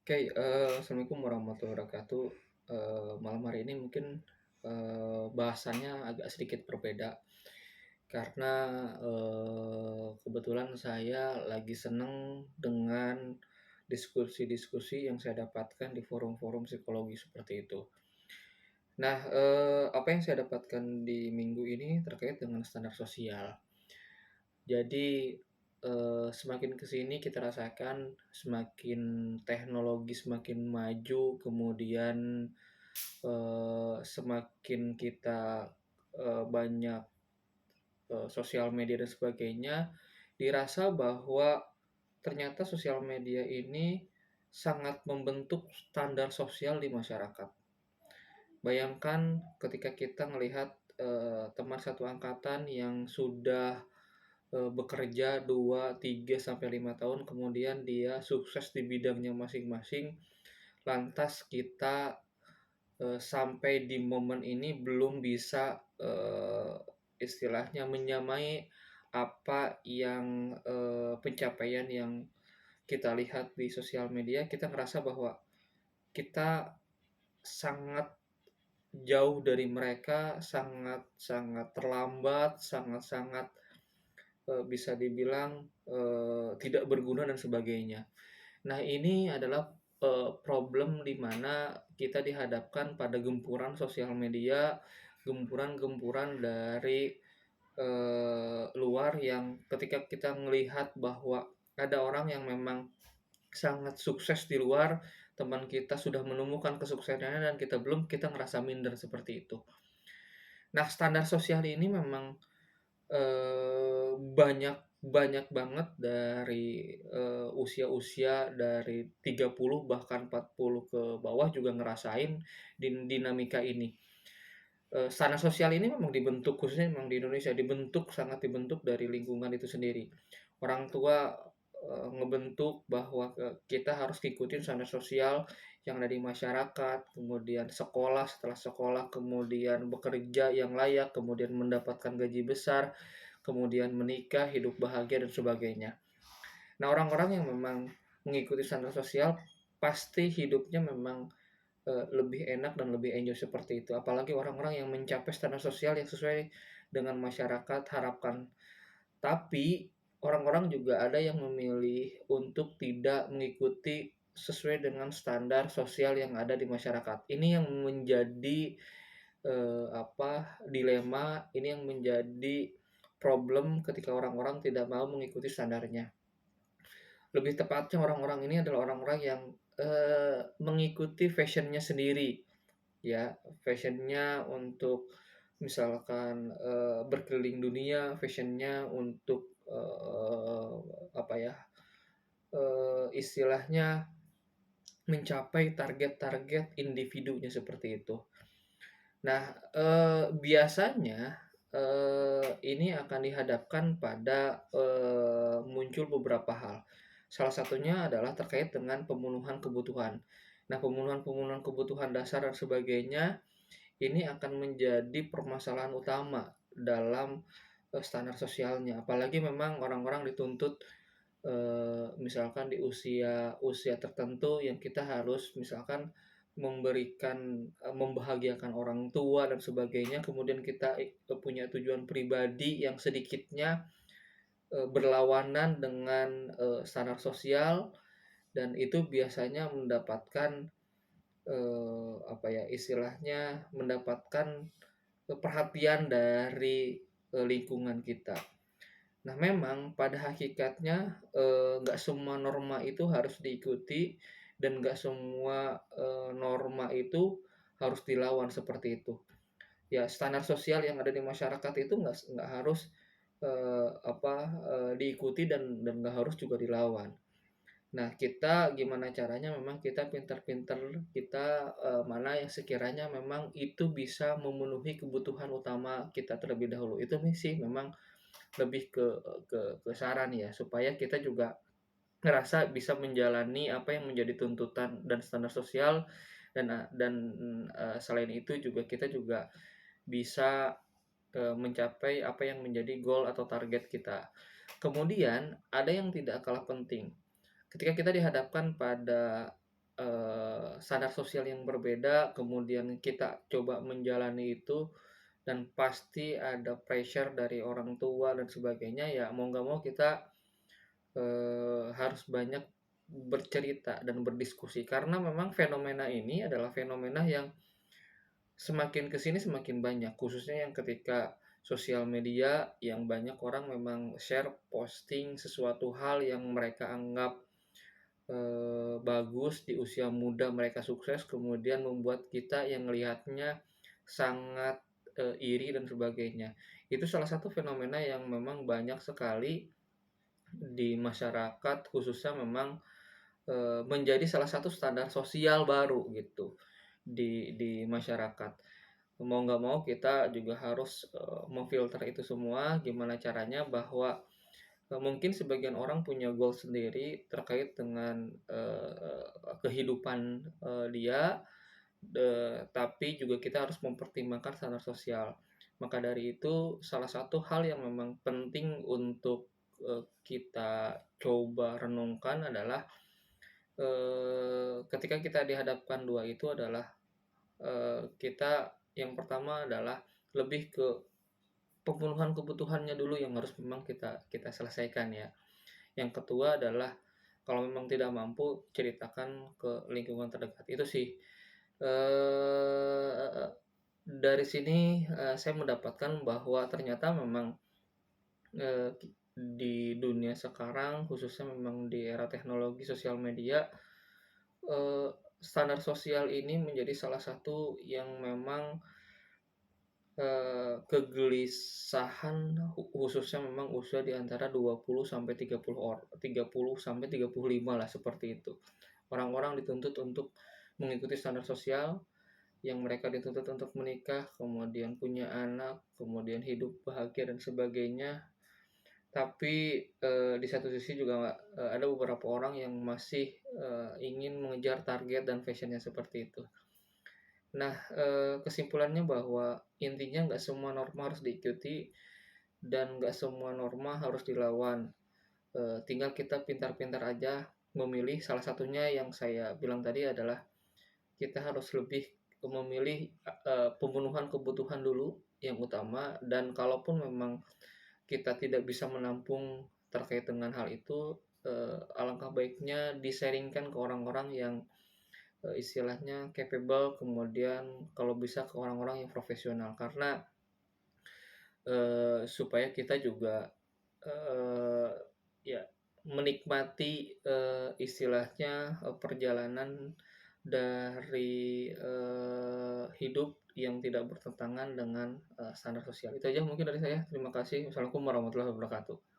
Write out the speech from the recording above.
Oke, Assalamualaikum warahmatullahi wabarakatuh. Malam hari ini mungkin, bahasannya agak sedikit berbeda karena, kebetulan saya lagi seneng dengan diskusi-diskusi yang saya dapatkan di forum-forum psikologi seperti itu. Nah, apa yang saya dapatkan di minggu ini terkait dengan standar sosial. Jadi, semakin ke sini kita rasakan semakin teknologi semakin maju, kemudian, semakin kita, banyak, sosial media dan sebagainya, dirasa bahwa ternyata sosial media ini sangat membentuk standar sosial di masyarakat. Bayangkan ketika kita melihat teman satu angkatan yang sudah bekerja 2 3 sampai 5 tahun, kemudian dia sukses di bidangnya masing-masing, lantas kita, sampai di momen ini belum bisa, istilahnya menyamai apa yang, pencapaian yang kita lihat di sosial media, kita ngerasa bahwa kita sangat jauh dari mereka, sangat-sangat terlambat, sangat-sangat bisa dibilang, tidak berguna dan sebagainya. Nah, ini adalah, problem di mana kita dihadapkan pada gempuran sosial media, gempuran-gempuran dari, luar yang ketika kita melihat bahwa ada orang yang memang sangat sukses di luar, teman kita sudah menemukan kesuksesannya dan kita belum, kita ngerasa minder seperti itu. Nah, standar sosial ini memang banyak banyak banget dari, usia-usia dari 30 bahkan 40 ke bawah juga ngerasain dinamika ini. Standar sosial ini memang dibentuk, khususnya memang di Indonesia, sangat dibentuk dari lingkungan itu sendiri. Orang tua, ngebentuk bahwa, kita harus ngikutin standar sosial yang ada di masyarakat, kemudian sekolah, setelah sekolah kemudian bekerja yang layak, kemudian mendapatkan gaji besar, kemudian menikah, hidup bahagia dan sebagainya. Nah, orang-orang yang memang mengikuti standar sosial pasti hidupnya memang, lebih enak dan lebih enjoy seperti itu. Apalagi orang-orang yang mencapai standar sosial yang sesuai dengan masyarakat harapkan. Tapi orang-orang juga ada yang memilih untuk tidak mengikuti sesuai dengan standar sosial yang ada di masyarakat. Ini yang menjadi, dilema, ini yang menjadi problem ketika orang-orang tidak mau mengikuti standarnya. Lebih tepatnya orang-orang ini adalah orang-orang yang, mengikuti fashion-nya sendiri, ya. Fashion-nya untuk misalkan, berkeliling dunia, fashion-nya untuk, apa ya, istilahnya mencapai target-target individunya seperti itu. Nah, biasanya, ini akan dihadapkan pada, muncul beberapa hal. Salah satunya adalah terkait dengan pemenuhan kebutuhan. Nah, pemenuhan-pemenuhan kebutuhan dasar dan sebagainya, ini akan menjadi permasalahan utama dalam, standar sosialnya. Apalagi memang orang-orang dituntut, misalkan di usia usia tertentu yang kita harus misalkan membahagiakan orang tua dan sebagainya, kemudian kita punya tujuan pribadi yang sedikitnya, berlawanan dengan, standar sosial dan itu biasanya mendapatkan, apa ya, istilahnya mendapatkan, perhatian dari, lingkungan kita. Nah, memang pada hakikatnya, nggak semua norma itu harus diikuti dan nggak semua, norma itu harus dilawan seperti itu. Ya, standar sosial yang ada di masyarakat itu nggak harus, diikuti dan nggak harus juga dilawan. Nah, kita gimana caranya memang kita pintar-pintar, kita, mana yang sekiranya memang itu bisa memenuhi kebutuhan utama kita terlebih dahulu. Itu sih memang lebih ke saran ya, supaya kita juga ngerasa bisa menjalani apa yang menjadi tuntutan dan standar sosial dan selain itu juga kita juga bisa, mencapai apa yang menjadi goal atau target kita. Kemudian ada yang tidak kalah penting, ketika kita dihadapkan pada, standar sosial yang berbeda, kemudian kita coba menjalani itu dan pasti ada pressure dari orang tua dan sebagainya, ya mau nggak mau kita, harus banyak bercerita dan berdiskusi. Karena memang fenomena ini adalah fenomena yang semakin ke sini semakin banyak, khususnya yang ketika sosial media yang banyak orang memang share, posting sesuatu hal yang mereka anggap, bagus di usia muda mereka sukses, kemudian membuat kita yang melihatnya sangat, iri dan sebagainya. Itu salah satu fenomena yang memang banyak sekali di masyarakat, khususnya memang, menjadi salah satu standar sosial baru gitu di masyarakat. Mau nggak mau kita juga harus, memfilter itu semua, gimana caranya bahwa, mungkin sebagian orang punya goal sendiri terkait dengan, kehidupan, dia, tapi juga kita harus mempertimbangkan standar sosial. Maka dari itu salah satu hal yang memang penting untuk, kita coba renungkan adalah, ketika kita dihadapkan 2 itu adalah, kita yang pertama adalah lebih ke pemenuhan kebutuhannya dulu yang harus memang kita kita selesaikan ya. Yang kedua adalah kalau memang tidak mampu ceritakan ke lingkungan terdekat. Itu sih, eee, dari sini, saya mendapatkan bahwa ternyata memang, eee, di dunia sekarang khususnya memang di era teknologi sosial media, eee, standar sosial ini menjadi salah satu yang memang, kegelisahan khususnya memang usia di antara 20 sampai 30 sampai 35 lah seperti itu. Orang-orang dituntut untuk mengikuti standar sosial, yang mereka dituntut untuk menikah, kemudian punya anak, kemudian hidup bahagia dan sebagainya. Tapi, di satu sisi juga, ada beberapa orang yang masih, ingin mengejar target dan passion-nya seperti itu. Nah, kesimpulannya bahwa intinya nggak semua norma harus diikuti dan nggak semua norma harus dilawan, tinggal kita pintar-pintar aja memilih. Salah satunya yang saya bilang tadi adalah kita harus lebih memilih, pemenuhan kebutuhan dulu yang utama, dan kalaupun memang kita tidak bisa menampung terkait dengan hal itu, alangkah baiknya di-sharing-kan ke orang-orang yang, istilahnya capable, kemudian kalau bisa ke orang-orang yang profesional. Karena, supaya kita juga, eee, ya menikmati, istilahnya, perjalanan dari, hidup yang tidak bertentangan dengan, standar sosial. Itu aja mungkin dari saya. Terima kasih. Wassalamualaikum warahmatullahi wabarakatuh.